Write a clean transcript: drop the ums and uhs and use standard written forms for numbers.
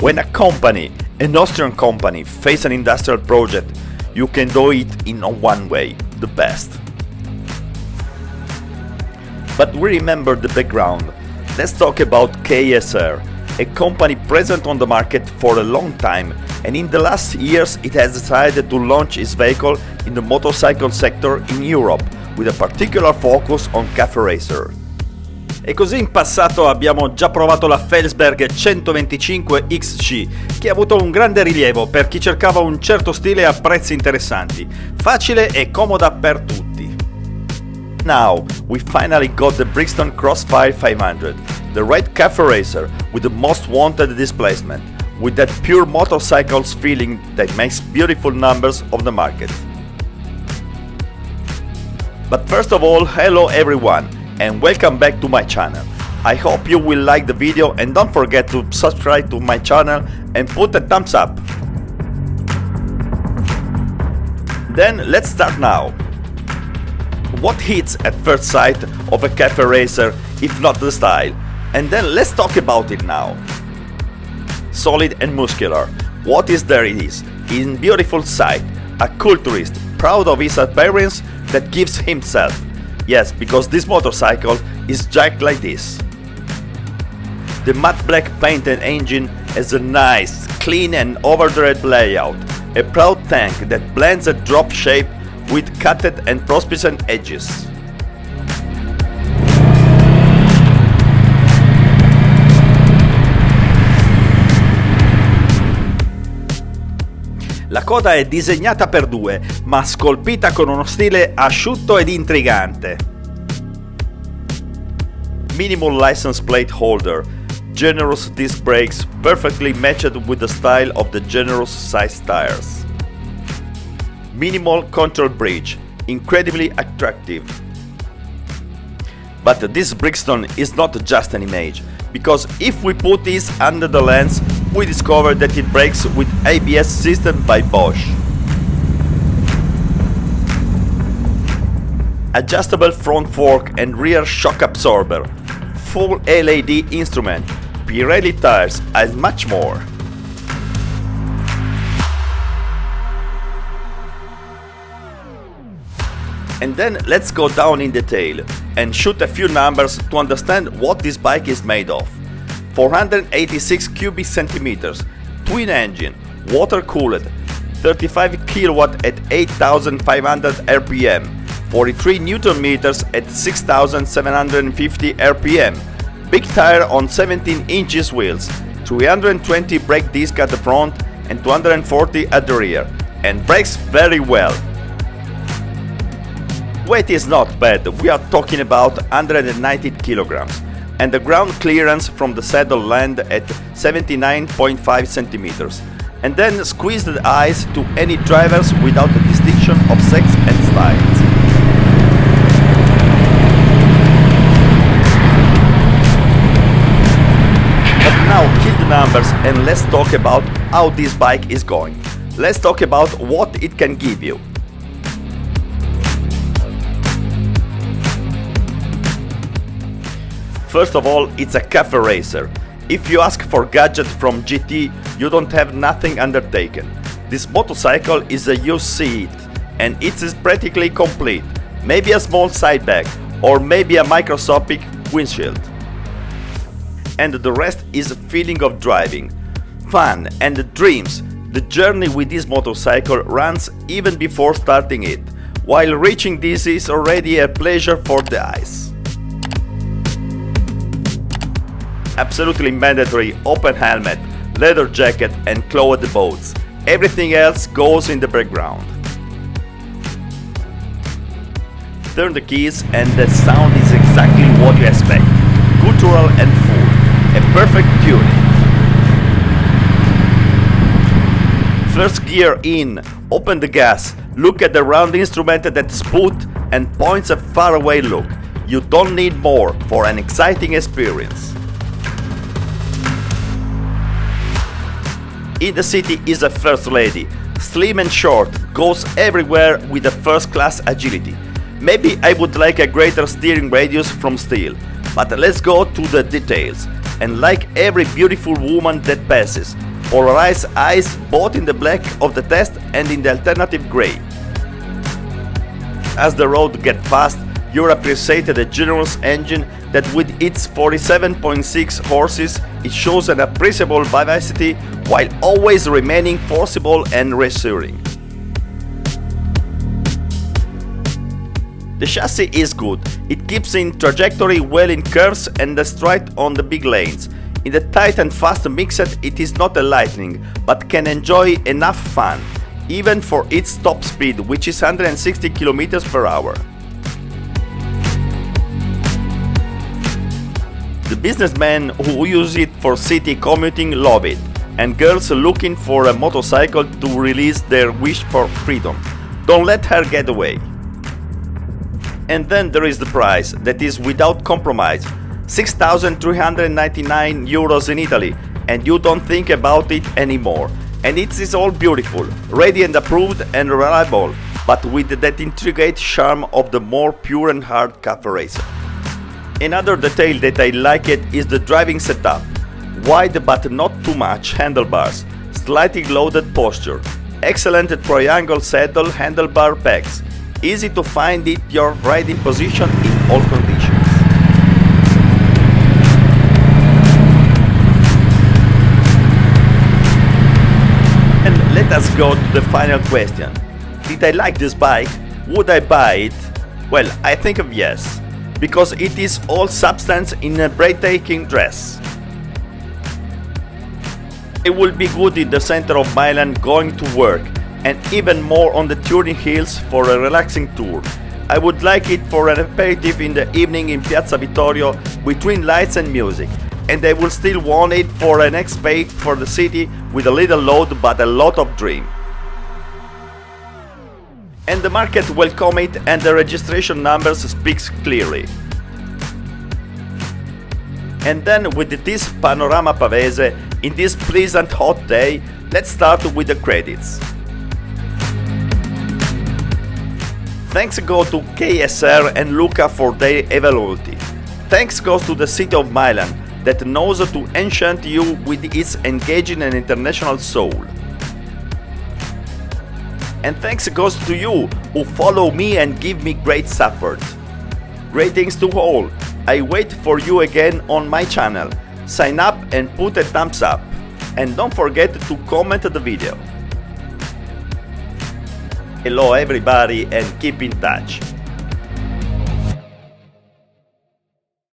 When a company, an Austrian company, face an industrial project, you can do it in one way, the best. But we remember the background. Let's talk about Café Racer, a company present on the market for a long time, and in the last years it has decided to launch its vehicle in the motorcycle sector in Europe, with a particular focus on Café Racer. E così in passato abbiamo già provato la Felsberg 125 XC, che ha avuto un grande rilievo per chi cercava un certo stile a prezzi interessanti, facile e comoda per tutti. Now, we finally got the Brixton Crossfire 500, the right Café Racer with the most wanted displacement, with that pure motorcycles feeling that makes beautiful numbers of the market. But first of all, hello everyone, and welcome back to my channel. I hope you will like the video and don't forget to subscribe to my channel and put a thumbs up. Then let's start now. What hits at first sight of a Café Racer if not the style? And then let's talk about it now. Solid and muscular, what is there it is, in beautiful sight, a culturist, proud of his appearance that gives himself. Yes, because this motorcycle is jacked like this. The matte black painted engine has a nice, clean and overdread layout, a proud tank that blends a drop shape with cutted and prosperous edges. La coda è disegnata per due, ma scolpita con uno stile asciutto ed intrigante. Minimal license plate holder, generous disc brakes perfectly matched with the style of the generous size tires. Minimal control bridge, incredibly attractive. But this Brixton is not just an image, because if we put this under the lens, we discover that it brakes with ABS system by Bosch. Adjustable front fork and rear shock absorber, full LED instrument, Pirelli tires and much more. And then let's go down in detail and shoot a few numbers to understand what this bike is made of. 486 cubic centimeters, twin engine, water cooled, 35 kilowatt at 8500 rpm, 43 newton meters at 6750 rpm, big tire on 17 inches wheels, 320 brake disc at the front and 240 at the rear, and brakes very well. Weight is not bad, we are talking about 190 kilograms, and the ground clearance from the saddle land at 79.5 centimeters, and then squeeze the eyes to any drivers without a distinction of sex and styles. But now kill the numbers and let's talk about how this bike is going. Let's talk about what it can give you. First of all, it's a Café Racer. If you ask for gadget from GT, you don't have nothing undertaken. This motorcycle is a you see it, and it is practically complete. Maybe a small side bag, or maybe a microscopic windshield. And the rest is a feeling of driving, fun and dreams. The journey with this motorcycle runs even before starting it, while reaching this is already a pleasure for the eyes. Absolutely mandatory open helmet, leather jacket and clothed boots. Everything else goes in the background. Turn the keys and the sound is exactly what you expect. Guttural and full. A perfect tuning. First gear in, open the gas, look at the round instrument that spoot and points a faraway look. You don't need more for an exciting experience. In the city is a first lady, slim and short, goes everywhere with a first-class agility. Maybe I would like a greater steering radius from steel, but let's go to the details. And like every beautiful woman that passes, polarized eyes both in the black of the test and in the alternative grey. As the road gets fast, you appreciate the generous engine that with its 47.6 horses it shows an appreciable vivacity while always remaining forcible and reassuring. The chassis is good, it keeps in trajectory well in curves and straight on the big lanes. In the tight and fast mixed it is not a lightning, but can enjoy enough fun, even for its top speed, which is 160 km per hour. The businessmen who use it for city commuting love it, and girls looking for a motorcycle to release their wish for freedom. Don't let her get away. And then there is the price, that is without compromise. 6,399 euros in Italy, and you don't think about it anymore. And it is all beautiful, ready and approved and reliable, but with that intricate charm of the more pure and hard Café Racer. Another detail that I like it is the driving setup. Wide but not too much handlebars, slightly loaded posture, excellent triangle saddle handlebar pegs, easy to find it your riding position in all conditions. And let us go to the final question. Did I like this bike? Would I buy it? Well, I think of yes, because it is all substance in a breathtaking dress. It will be good in the center of Milan going to work, and even more on the touring hills for a relaxing tour. I would like it for an aperitif in the evening in Piazza Vittorio between lights and music, and I will still want it for an escape for the city with a little load but a lot of dream. And the market welcome it, and the registration numbers speaks clearly. And then with this panorama pavese, in this pleasant hot day, let's start with the credits. Thanks go to KSR and Luca for their availability. Thanks goes to the city of Milan that knows to enchant you with its engaging and international soul. And thanks goes to you who follow me and give me great support. Greetings to all. I wait for you again on my channel. Sign up and put a thumbs up. And don't forget to comment the video. Hello everybody and keep in touch.